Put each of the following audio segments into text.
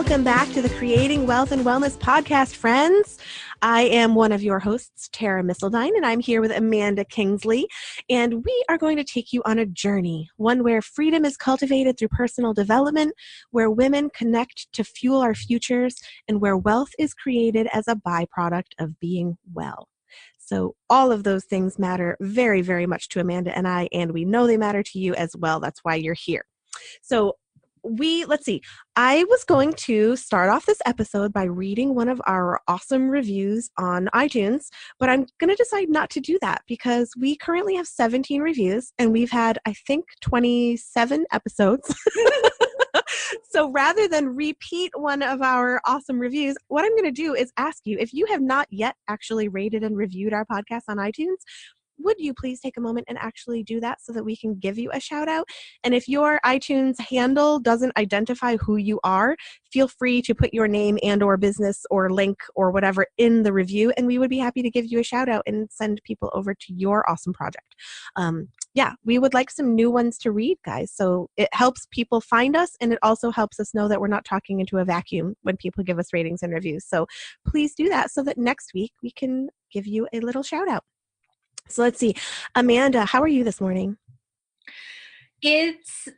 Welcome back to the Creating Wealth and Wellness podcast, friends. I am one of your hosts, Tara Missildine, and I'm here with Amanda Kingsley, and we are going to take you on a journey, one where freedom is cultivated through personal development, where women connect to fuel our futures, and where wealth is created as a byproduct of being well. So all of those things matter very, very much to Amanda and I, and we know they matter to you as well. That's why you're here. So let's see. I was going to start off this episode by reading one of our awesome reviews on iTunes, but I'm going to decide not to do that because we currently have 17 reviews and we've had, I think, 27 episodes. So rather than repeat one of our awesome reviews, what I'm going to do is ask you, if you have not yet actually rated and reviewed our podcast on iTunes, would you please take a moment and actually do that so that we can give you a shout out? And if your iTunes handle doesn't identify who you are, feel free to put your name and or business or link or whatever in the review, and we would be happy to give you a shout out and send people over to your awesome project. We would like some new ones to read, guys. So it helps people find us, and it also helps us know that we're not talking into a vacuum when people give us ratings and reviews. So please do that so that next week we can give you a little shout out. So let's see. Amanda, how are you this morning? It's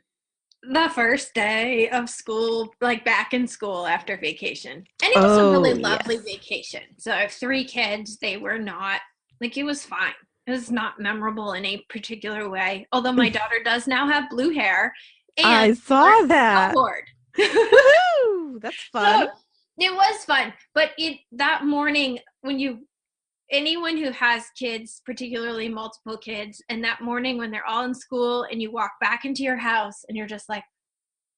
the first day of school, like back in school after vacation. And it was a really lovely vacation. So I have 3 kids. They were not, it was fine. It was not memorable in a particular way. Although my daughter does now have blue hair. And I saw that. Woohoo! That's fun. So it was fun. But that morning, anyone who has kids, particularly multiple kids, and that morning when they're all in school and you walk back into your house and you're just like,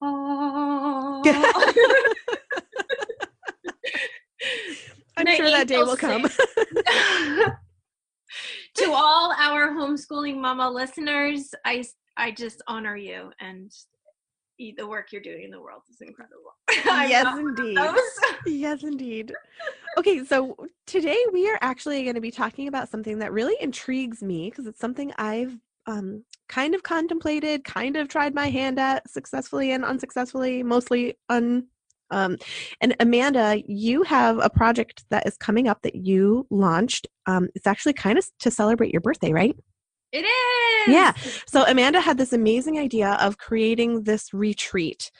oh. I'm sure that day will come. To all our homeschooling mama listeners, I just honor you, and the work you're doing in the world is incredible. Yes, indeed. Yes, indeed. Okay, so today we are actually going to be talking about something that really intrigues me because it's something I've kind of contemplated, kind of tried my hand at successfully and unsuccessfully, mostly and Amanda, you have a project that is coming up that you launched. It's actually kind of to celebrate your birthday, right? It is. Yeah. So Amanda had this amazing idea of creating this retreat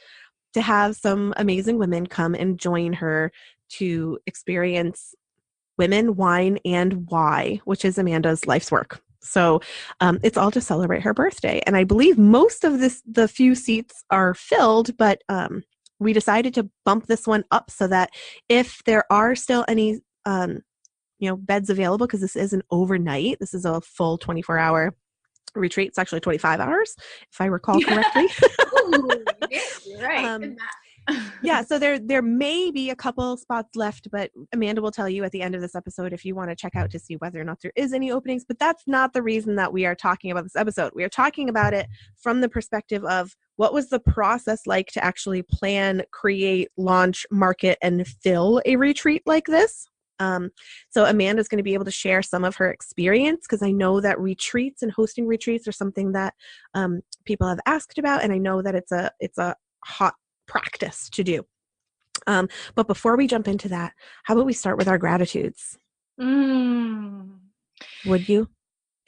to have some amazing women come and join her to experience women, wine, and why, which is Amanda's life's work. So it's all to celebrate her birthday. And I believe most of the few seats are filled, but we decided to bump this one up so that if there are still any beds available, because this is an overnight, this is a full 24-hour retreat. It's actually 25 hours, if I recall correctly. Ooh, you're right. Yeah, so there may be a couple spots left, but Amanda will tell you at the end of this episode if you want to check out to see whether or not there is any openings. But that's not the reason that we are talking about this episode. We are talking about it from the perspective of what was the process like to actually plan, create, launch, market, and fill a retreat like this. So Amanda's going to be able to share some of her experience because I know that retreats and hosting retreats are something that people have asked about, and I know that it's a hot practice to do. But before we jump into that, how about we start with our gratitudes? Would you?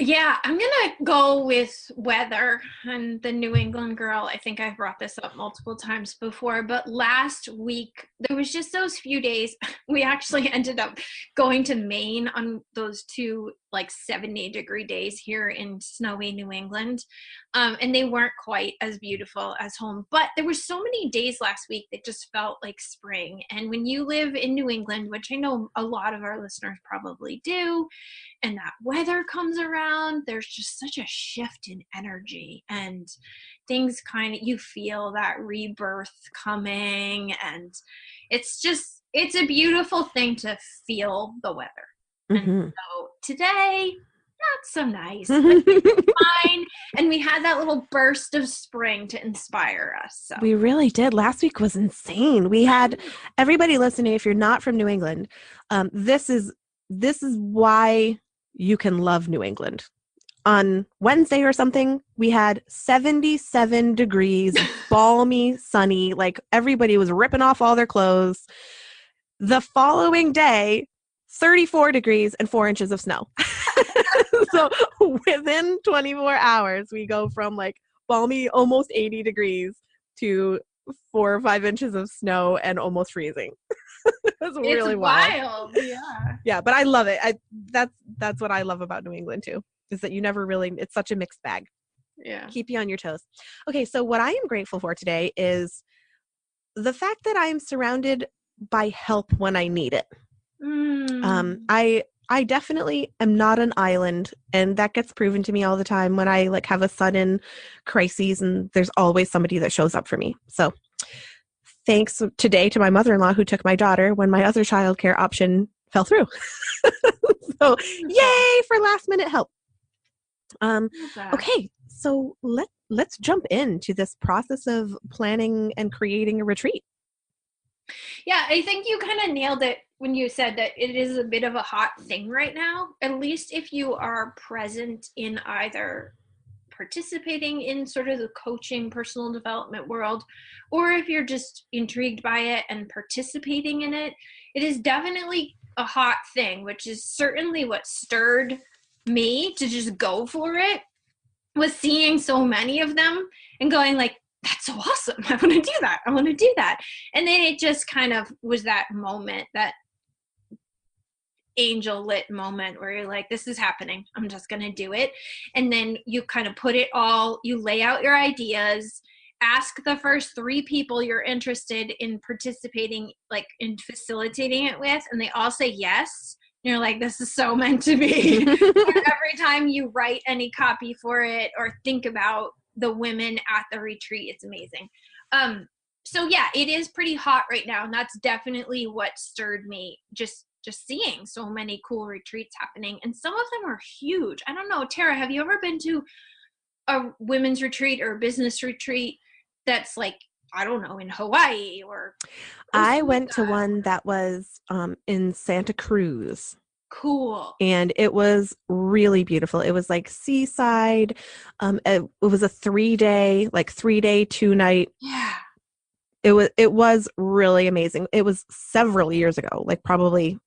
Yeah, I'm going to go with weather and the New England girl. I think I've brought this up multiple times before, but last week, there was just those few days. We actually ended up going to Maine on those 2 70-degree days here in snowy New England. And they weren't quite as beautiful as home, but there were so many days last week that just felt like spring. And when you live in New England, which I know a lot of our listeners probably do, and that weather comes around, there's just such a shift in energy and things you feel that rebirth coming. And it's a beautiful thing to feel the weather. Mm-hmm. And so today, not so nice, but it's fine. And we had that little burst of spring to inspire us. So. We really did. Last week was insane. We had everybody listening. If you're not from New England, this is why you can love New England. on Wednesday or something, we had 77 degrees, balmy, sunny, like everybody was ripping off all their clothes. The following day, 34 degrees and 4 inches of snow. So within 24 hours, we go from like balmy, almost 80 degrees to 4 or 5 inches of snow and almost freezing. It's really wild. Yeah. Yeah, but I love it. That's what I love about New England too, is that you never really, it's such a mixed bag. Yeah. Keep you on your toes. Okay, so what I am grateful for today is the fact that I am surrounded by help when I need it. I definitely am not an island, and that gets proven to me all the time when I like have a sudden crisis, and there's always somebody that shows up for me. So thanks today to my mother-in-law who took my daughter when my other childcare option fell through. So yay for last minute help. Okay, so let's jump into this process of planning and creating a retreat. Yeah, I think you kind of nailed it when you said that it is a bit of a hot thing right now, at least if you are present in either participating in sort of the coaching, personal development world, or if you're just intrigued by it and participating in it. It is definitely a hot thing, which is certainly what stirred me to just go for it, was seeing so many of them and going like, that's so awesome. I want to do that. I want to do that. And then it just kind of was that moment, that angel lit moment where you're like, this is happening. I'm just going to do it. And then you kind of put it all, you lay out your ideas, ask the first 3 people you're interested in participating, like in facilitating it with, and they all say yes. And you're like, this is so meant to be. Every time you write any copy for it or think about the women at the retreat, it's amazing. So yeah, it is pretty hot right now, and that's definitely what stirred me, just seeing so many cool retreats happening, and some of them are huge. I don't know, Tara, have you ever been to a women's retreat or a business retreat that's like, I don't know, in Hawaii or I went to one that was in Santa Cruz. Cool. And it was really beautiful. It was like seaside. It was a 3-day, 2-night. Yeah. It was really amazing. It was several years ago, like probably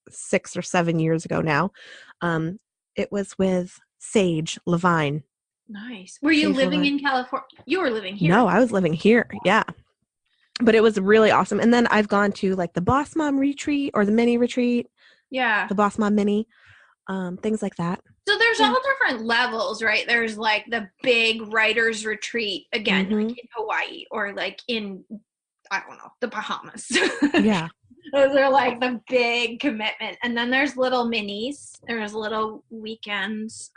6 or 7 years ago now. It was with Sage Levine. Nice. Were you living in California? You were living here. No, I was living here. Yeah. But it was really awesome. And then I've gone to like the Boss Mom retreat or the mini retreat. Yeah. The Boss Mom mini. Things like that. So there's all different levels, right? There's like the big writers retreat, again, like in Hawaii or like in, I don't know, the Bahamas. Yeah. Those are like the big commitment. And then there's little minis. There's little weekends.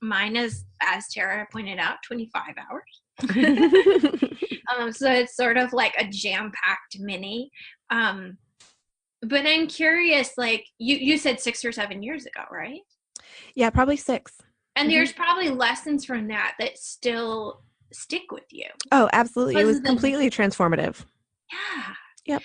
Mine is, as Tara pointed out, 25 hours. So it's sort of like a jam-packed mini. But I'm curious, like you said 6 or 7 years ago, right? Yeah, probably 6. And there's probably lessons from that still stick with you. Oh, absolutely. It was completely transformative. Yeah. Yep.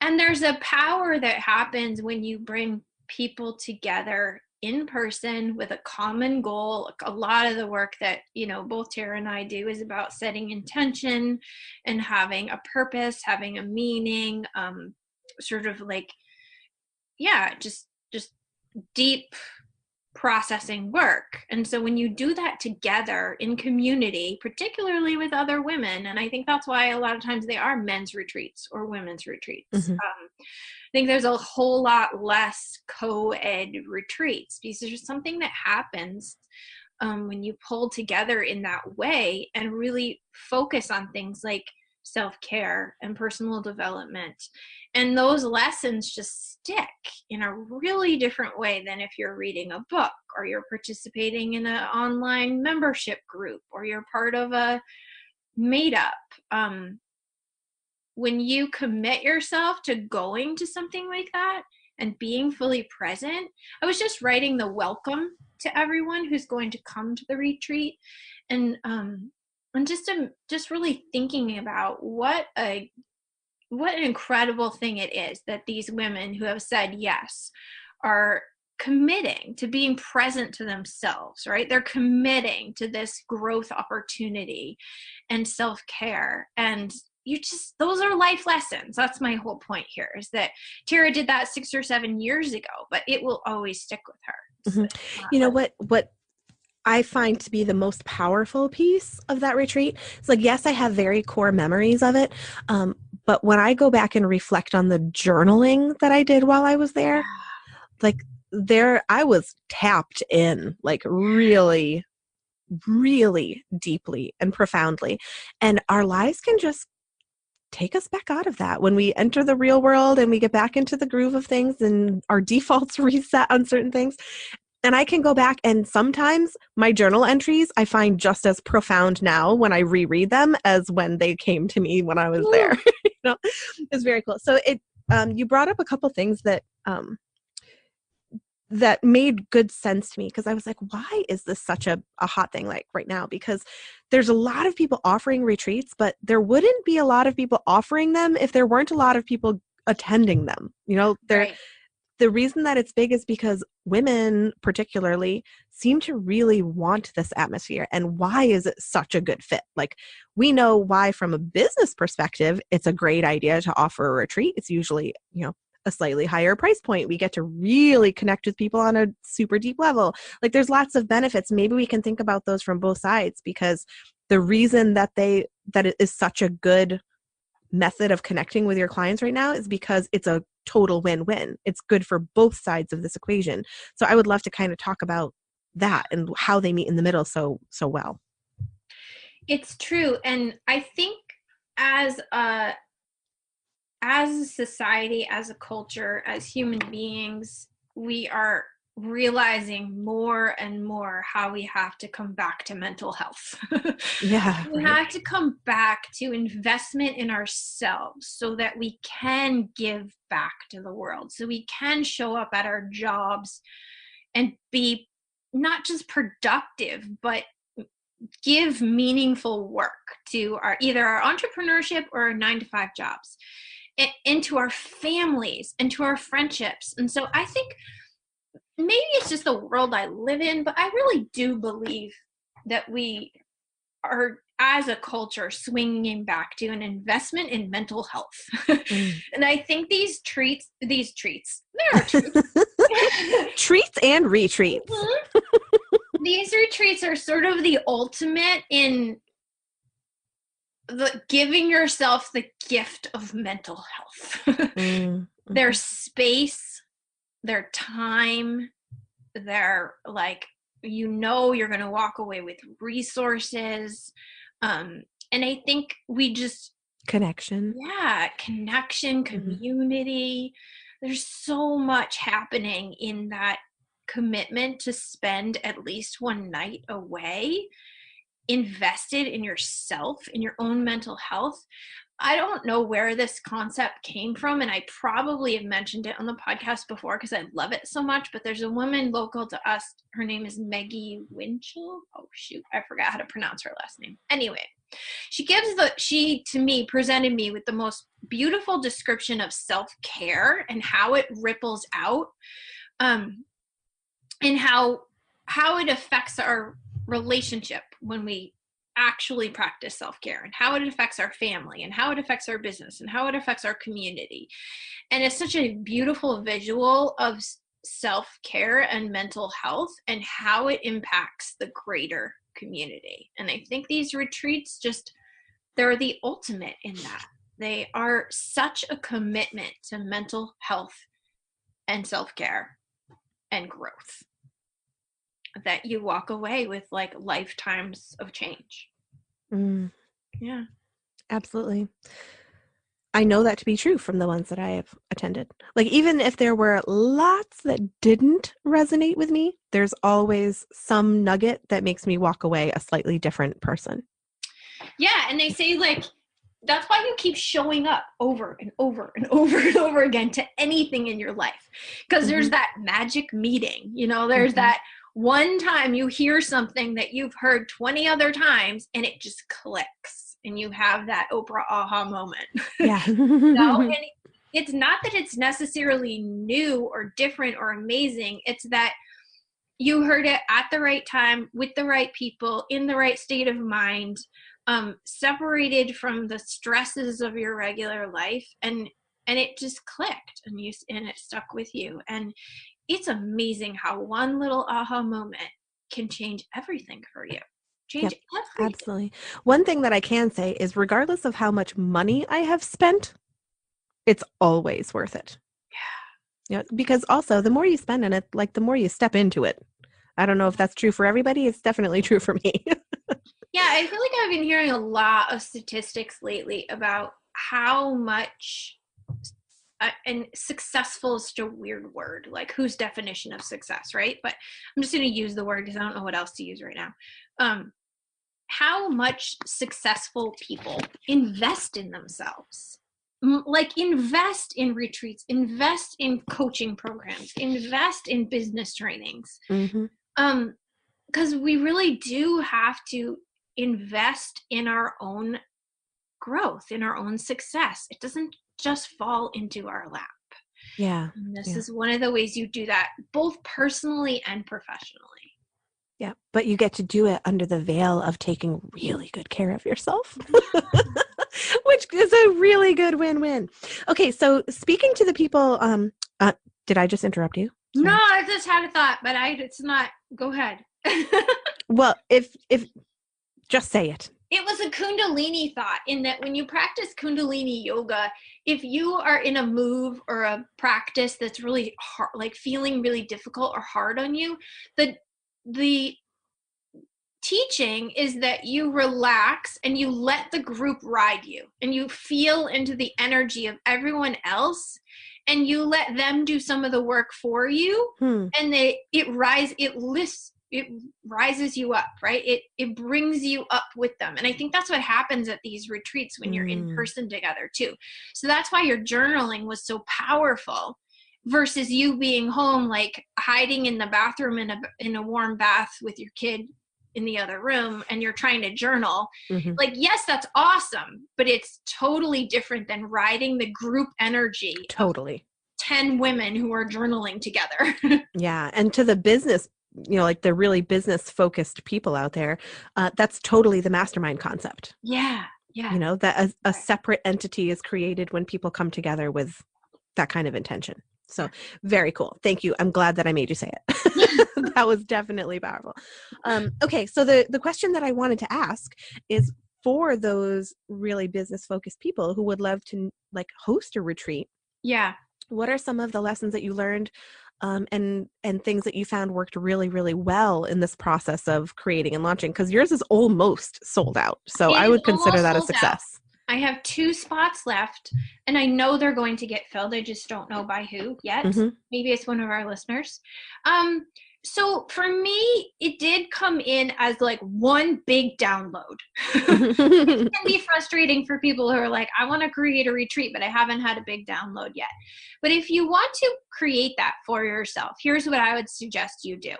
And there's a power that happens when you bring people together in person with a common goal. A lot of the work that, both Tara and I do is about setting intention and having a purpose, having a meaning, sort of like, just deep processing work. And so when you do that together in community, particularly with other women, and I think that's why a lot of times they are men's retreats or women's retreats. I think there's a whole lot less co-ed retreats because there's just something that happens when you pull together in that way and really focus on things like self-care and personal development. And those lessons just stick in a really different way than if you're reading a book or you're participating in an online membership group or you're part of a meetup. When you commit yourself to going to something like that and being fully present, I was just writing the welcome to everyone who's going to come to the retreat, and just really thinking about what an incredible thing it is that these women who have said yes are committing to being present to themselves, right? They're committing to this growth opportunity and self-care. And those are life lessons. That's my whole point here, is that Tara did that 6 or 7 years ago, but it will always stick with her. Mm-hmm. You know what I find to be the most powerful piece of that retreat? It's like, yes, I have very core memories of it. But when I go back and reflect on the journaling that I did while I was there, like I was tapped in, like really, really deeply and profoundly. And our lives can just take us back out of that when we enter the real world and we get back into the groove of things and our defaults reset on certain things. And I can go back, and sometimes my journal entries I find just as profound now when I reread them as when they came to me when I was there. It's very cool. So you brought up a couple things that that made good sense to me, because I was like, why is this such a hot thing like right now? Because there's a lot of people offering retreats, but there wouldn't be a lot of people offering them if there weren't a lot of people attending them. Right. The reason that it's big is because women particularly seem to really want this atmosphere. And why is it such a good fit? Like, we know why from a business perspective, it's a great idea to offer a retreat. It's usually, a slightly higher price point. We get to really connect with people on a super deep level. Like, there's lots of benefits. Maybe we can think about those from both sides, because the reason that it is such a good method of connecting with your clients right now is because it's a total win-win. It's good for both sides of this equation. So I would love to kind of talk about that and how they meet in the middle so well. It's true. And I think as a society, as a culture, as human beings, we are realizing more and more how we have to come back to mental health. Yeah. We have to come back to investment in ourselves so that we can give back to the world, so we can show up at our jobs and be not just productive, but give meaningful work to either our entrepreneurship or our 9-to-5 jobs, into our families, into our friendships. And so I think maybe it's just the world I live in, but I really do believe that we are, as a culture, swinging back to an investment in mental health. And I think these treats, there are treats. Treats and retreats. These retreats are sort of the ultimate in giving yourself the gift of mental health. Their space, their time, they're like, you're going to walk away with resources. And I think we just connection, community. There's so much happening in that commitment to spend at least one night away invested in yourself, in your own mental health. I don't know where this concept came from, and I probably have mentioned it on the podcast before because I love it so much, but there's a woman local to us. Her name is Maggie Winchell. Oh, shoot. I forgot how to pronounce her last name. Anyway, she to me presented me with the most beautiful description of self-care and how it ripples out, and how it affects our relationship when we actually practice self-care, and how it affects our family, and how it affects our business, and how it affects our community. And it's such a beautiful visual of self-care and mental health and how it impacts the greater community. And I think these retreats they're the ultimate in that. They are such a commitment to mental health and self-care and growth that you walk away with like lifetimes of change. Yeah, absolutely. I know that to be true from the ones that I have attended. Like, even if there were lots that didn't resonate with me, there's always some nugget that makes me walk away a slightly different person. Yeah. And they say, like, that's why you keep showing up over and over and over and over again to anything in your life. Because there's that magic meeting, there's that one time you hear something that you've heard 20 other times and it just clicks and you have that Oprah aha moment. Yeah. And it's not that it's necessarily new or different or amazing. It's that you heard it at the right time with the right people in the right state of mind, separated from the stresses of your regular life, and it just clicked, and it stuck with you. And it's amazing how one little aha moment can change everything for you. Change Yep, everything. absolutely. One thing that I can say is regardless of how much money I have spent, it's always worth it. Yeah. Because also the more you spend in it, like the more you step into it. I don't know if that's true for everybody. It's definitely true for me. Yeah, I feel like I've been hearing a lot of statistics lately about how much, and successful is such a weird word, like whose definition of success, right? But I'm just going to use the word because I don't know what else to use right now. How much successful people invest in themselves. Like invest in retreats, invest in coaching programs, invest in business trainings. Mm-hmm. Because we really do have to invest in our own growth, in our own success. It doesn't just fall into our lap. Yeah. And this Yeah. is one of the ways you do that, both personally and professionally. Yeah. But you get to do it under the veil of taking really good care of yourself, which is a really good win-win. Okay. So speaking to the people, did I just interrupt you? Sorry. No, I just had a thought, but it's not. Go ahead. Well, if just say it. It was a Kundalini thought, in that when you practice Kundalini yoga, if you are in a move or a practice that's really hard, like feeling really difficult or hard on you, the teaching is that you relax and you let the group ride you, and you feel into the energy of everyone else, and you let them do some of the work for you. And it rises you up, right? It brings you up with them. And I think that's what happens at these retreats when you're in person together too. So that's why your journaling was so powerful versus you being home, like hiding in the bathroom in a warm bath with your kid in the other room, and you're trying to journal. Mm-hmm. Like, yes, that's awesome, but it's totally different than riding the group energy. Totally. 10 women who are journaling together. Yeah. And to the business, like the really business focused people out there, that's totally the mastermind concept. Yeah. That a separate entity is created when people come together with that kind of intention. So very cool. Thank you. I'm glad that I made you say it. That was definitely powerful. Okay. So the question that I wanted to ask is, for those really business focused people who would love to like host a retreat. Yeah. What are some of the lessons that you learned, and things that you found worked really, really well in this process of creating and launching? Because yours is almost sold out. So I would consider that a success. I have 2 spots left, and I know they're going to get filled. I just don't know by who yet. Mm-hmm. Maybe it's one of our listeners. So for me, it did come in as like one big download. It can be frustrating for people who are like, I want to create a retreat, but I haven't had a big download yet. But if you want to create that for yourself, here's what I would suggest you do.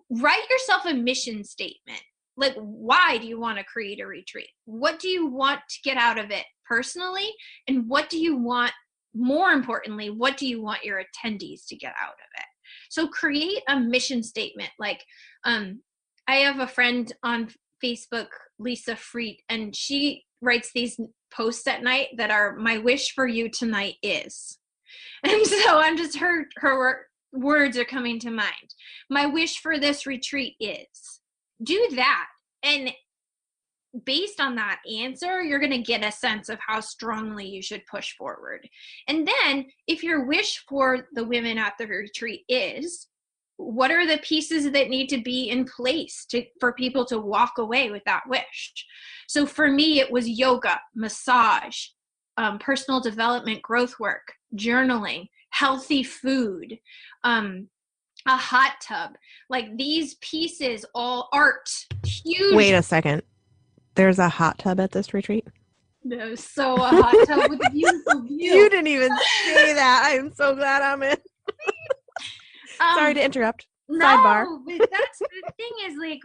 Write yourself a mission statement. Like, why do you want to create a retreat? What do you want to get out of it personally? And what do you want, more importantly, what do you want your attendees to get out of it? So create a mission statement. Like, I have a friend on Facebook, Lisa Freet, and she writes these posts at night that are, my wish for you tonight is. And so I'm just, her words are coming to mind. My wish for this retreat is. Do that. And based on that answer, you're going to get a sense of how strongly you should push forward. And then if your wish for the women at the retreat is, what are the pieces that need to be in place for people to walk away with that wish? So for me, it was yoga, massage, personal development, growth work, journaling, healthy food, a hot tub. Like, these pieces, all art, huge. Wait a second. There's a hot tub at this retreat? No, so a hot tub with a beautiful view. You didn't even say that. I'm so glad I'm in. Sorry to interrupt. Sidebar. No, but that's the thing is, like,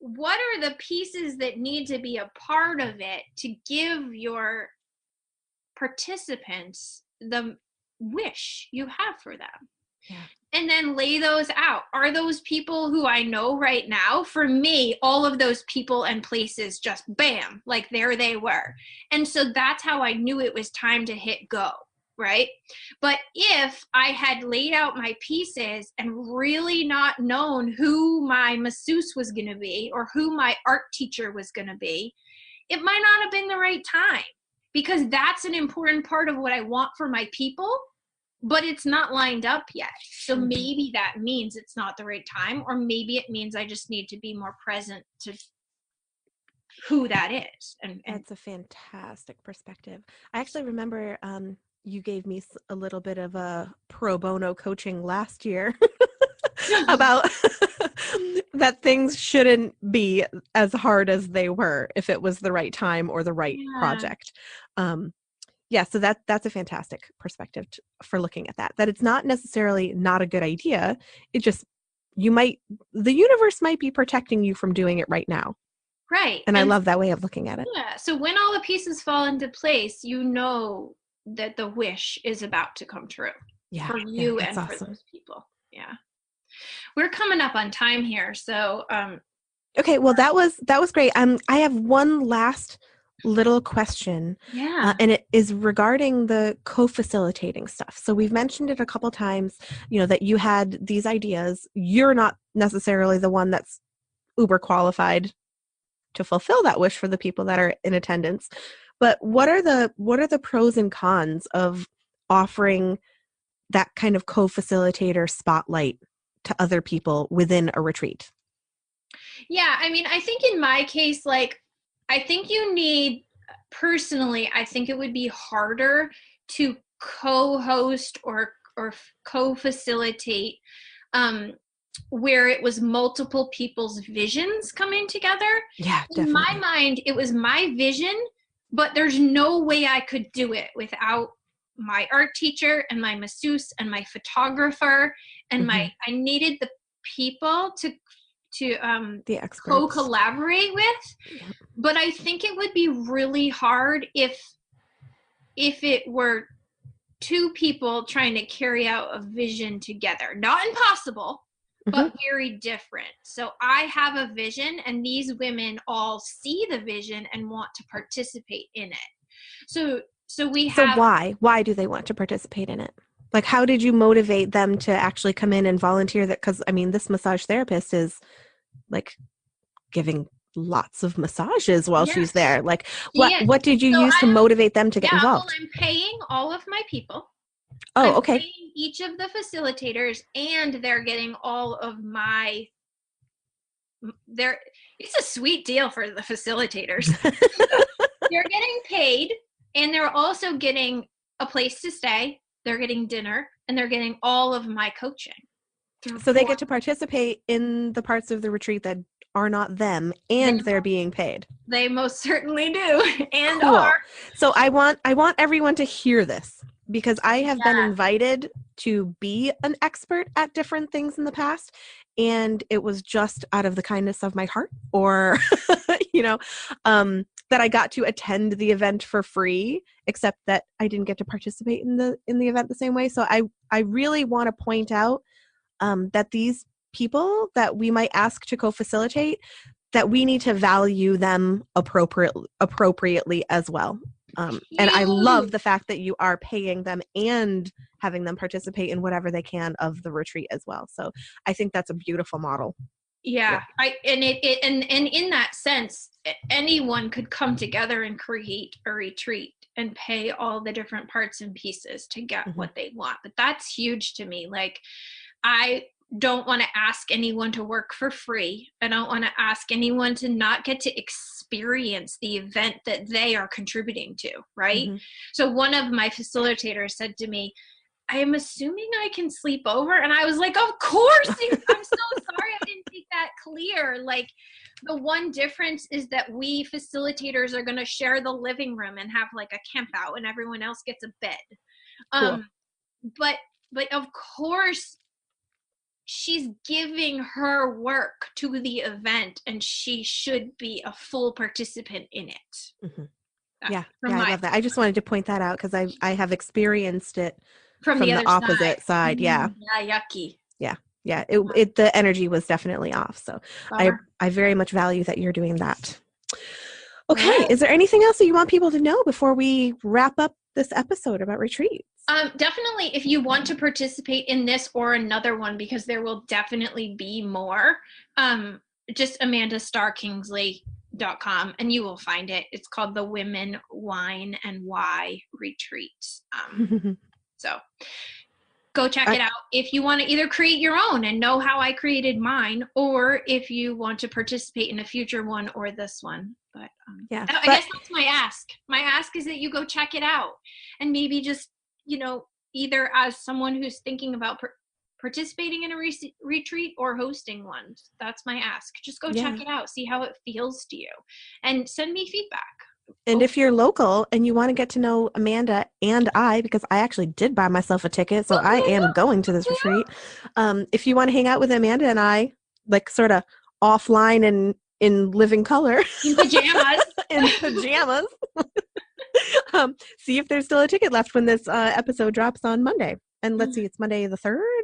what are the pieces that need to be a part of it to give your participants the wish you have for them. Yeah. And then lay those out. Are those people who I know right now? For me, all of those people and places just bam, like there they were. And so that's how I knew it was time to hit go, right? But if I had laid out my pieces and really not known who my masseuse was going to be or who my art teacher was going to be, it might not have been the right time, because that's an important part of what I want for my people, but it's not lined up yet. So maybe that means it's not the right time, or maybe it means I just need to be more present to who that is. And That's a fantastic perspective. I actually remember you gave me a little bit of a pro bono coaching last year about that things shouldn't be as hard as they were if it was the right time or the right project. Yeah, so that's a fantastic perspective for looking at that. That it's not necessarily not a good idea. It just, the universe might be protecting you from doing it right now. right. And I love that way of looking at it. Yeah. So when all the pieces fall into place, you know that the wish is about to come true for you and for those people. Yeah. We're coming up on time here. So okay, well that was great. I have one last little question. yeah. And it is regarding the co-facilitating stuff. So we've mentioned it a couple times, that you had these ideas. You're not necessarily the one that's uber qualified to fulfill that wish for the people that are in attendance. But what are the pros and cons of offering that kind of co-facilitator spotlight to other people within a retreat? Yeah, I mean, I think in my case, like, I think you need, personally, I think it would be harder to co-host or co-facilitate where it was multiple people's visions coming together. Yeah, definitely. In my mind, it was my vision, but there's no way I could do it without my art teacher and my masseuse and my photographer and I needed the people to the experts co-collaborate with. Yep. But I think it would be really hard if it were two people trying to carry out a vision together. Not impossible, but very different. So I have a vision and these women all see the vision and want to participate in it. So why do they want to participate in it? Like, how did you motivate them to actually come in and volunteer that? Because I mean, this massage therapist is like giving lots of massages while she's there. Like, what did you use to motivate them to get involved? Well, I'm paying all of my people. Oh, okay. Paying each of the facilitators, and they're getting all of my. It's a sweet deal for the facilitators. They're getting paid, and they're also getting a place to stay. They're getting dinner, and they're getting all of my coaching. So they get to participate in the parts of the retreat that are not them, and they're being paid. They most certainly do, and cool. are. So I want everyone to hear this, because I have been invited to be an expert at different things in the past, and it was just out of the kindness of my heart, or that I got to attend the event for free, except that I didn't get to participate in the event the same way. So I really want to point out that these people that we might ask to co-facilitate, that we need to value them appropriately as well. And I love the fact that you are paying them and having them participate in whatever they can of the retreat as well. So I think that's a beautiful model. Yeah, and in that sense, anyone could come together and create a retreat and pay all the different parts and pieces to get what they want. But that's huge to me. Like, I don't want to ask anyone to work for free. I don't want to ask anyone to not get to experience the event that they are contributing to, right? So one of my facilitators said to me, I am assuming I can sleep over. And I was like, of course. I'm so sorry I didn't make that clear. Like, the one difference is that we facilitators are going to share the living room and have like a camp out, and everyone else gets a bed. Cool. But of course, she's giving her work to the event, and she should be a full participant in it. Yeah. From I love that. I just wanted to point that out because I have experienced it from from the the other opposite side. Yeah. Yeah, yucky. Yeah. It the energy was definitely off. So Bummer. I very much value that you're doing that. All Okay. right. Is there anything else that you want people to know before we wrap up this episode about retreats? Definitely, if you want to participate in this or another one, because there will definitely be more, just amandastarkingsley.com and you will find it. It's called the Women, Wine, and Why Retreat. So go check it out if you want to either create your own and know how I created mine, or if you want to participate in a future one or this one. But I guess that's my ask. My ask is that you go check it out and maybe just, either as someone who's thinking about participating in a retreat or hosting one. That's my ask. Just go check it out, see how it feels to you, and send me feedback. And if you're local and you want to get to know Amanda and I, because I actually did buy myself a ticket, so I am going to this retreat. If you want to hang out with Amanda and I, like sort of offline and in living color, in pajamas, see if there's still a ticket left when this episode drops on Monday. And let's see, it's Monday the 3rd,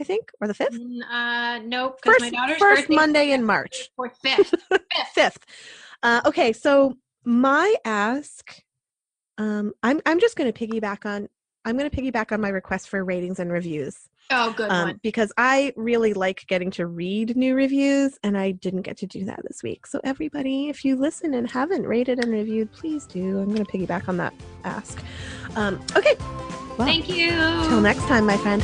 I think, or the 5th. Nope. First Monday in March. Or 5th. 5th. Okay, so my ask, I'm just going to piggyback on my request for ratings and reviews. Oh, good one. Because I really like getting to read new reviews, and I didn't get to do that this week. So everybody, if you listen and haven't rated and reviewed, please do. I'm going to piggyback on that ask. Okay. Well, thank you. Till next time, my friend.